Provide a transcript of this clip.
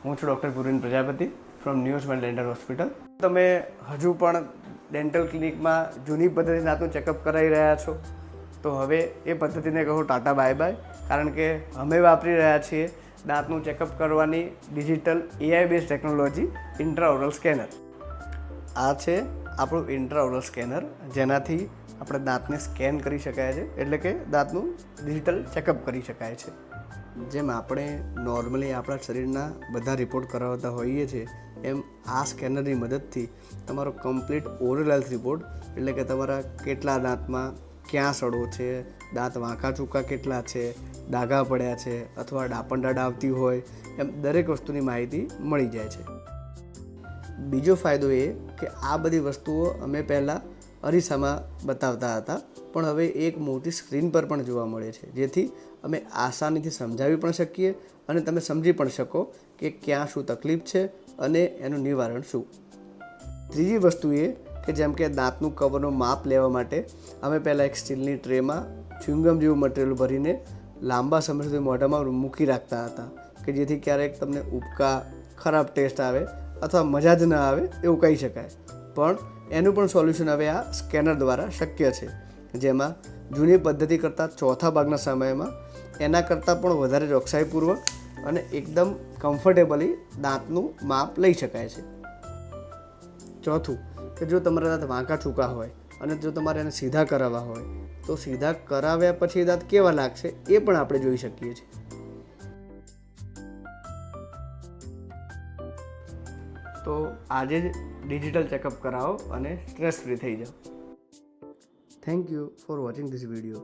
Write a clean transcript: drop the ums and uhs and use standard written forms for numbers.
હું છું doctor Purin Prajapati from new smile dental hospital. તમે હજુ પણ ડેન્ટલ ક્લિનિકમાં જૂની પદ્ધતિ દાંતનું ચેકઅપ કરાવી રહ્યા છો તો હવે એ પદ્ધતિને કહો ટાટા બાય બાય, કારણ કે અમે વાપરી રહ્યા છીએ દાંતનું ચેકઅપ કરવાની digital AI base technology intraoral scanner. આ છે આપણું ઇન્ટ્રાઓરલ સ્કેનર, જેનાથી આપણે દાંતને સ્કેન કરી શકાય છે, એટલે કે દાંતનું ડિજિટલ ચેકઅપ કરી શકાય છે. જેમ આપણે નોર્મલી આપણા શરીરના બધા રિપોર્ટ કરાવતા હોઈએ છીએ, એમ આ સ્કેનરની મદદથી તમારો કમ્પ્લીટ ઓરલ હેલ્થ રિપોર્ટ, એટલે કે તમારા કેટલા દાંતમાં ક્યાં સડો છે, દાંત વાંકા ચૂકા કેટલા છે, ડાઘા પડ્યા છે અથવા ડાપણડાળ આવતી હોય, એમ દરેક વસ્તુની માહિતી મળી જાય છે. બીજો ફાયદો એ કે આ બધી વસ્તુઓ અમે પહેલાં અરીસામાં બતાવતા હતા, પણ હવે એક મોટી સ્ક્રીન પર પણ જોવા મળે છે, જેથી અમે આસાનીથી સમજાવી પણ શકીએ અને તમે સમજી પણ શકો કે ક્યાં શું તકલીફ છે અને એનું નિવારણ શું. ત્રીજી વસ્તુ એ કે જેમ કે દાંતનું કવરનું માપ લેવા માટે અમે પહેલાં એક સ્ટીલની ટ્રેમાં ચ્યુઇંગમ જેવું મટીરિયલ ભરીને લાંબા સમય સુધી મોઢામાં મૂકી રાખતા હતા, કે જેથી ક્યારેક તમને ઉબકા, ખરાબ ટેસ્ટ આવે અથવા મજા જ ન આવે એવું કહી શકાય. પણ એનું પણ સોલ્યુશન હવે આ સ્કેનર દ્વારા શક્ય છે, જેમાં જૂની પદ્ધતિ કરતાં ચોથા ભાગના સમયમાં એના કરતાં પણ વધારે ચોકસાઈપૂર્વક અને એકદમ કમ્ફર્ટેબલી દાંતનું માપ લઈ શકાય છે. ચોથું કે જો તમારા દાંત વાંકા ચૂકા હોય અને જો તમારે એને સીધા કરાવવા હોય તો સીધા કરાવ્યા પછી દાંત કેવા લાગશે એ પણ આપણે જોઈ શકીએ છીએ. તો આજે જ ડિજિટલ ચેકઅપ કરાવો અને સ્ટ્રેસ ફ્રી થઈ જાઓ. Thank you for watching this video.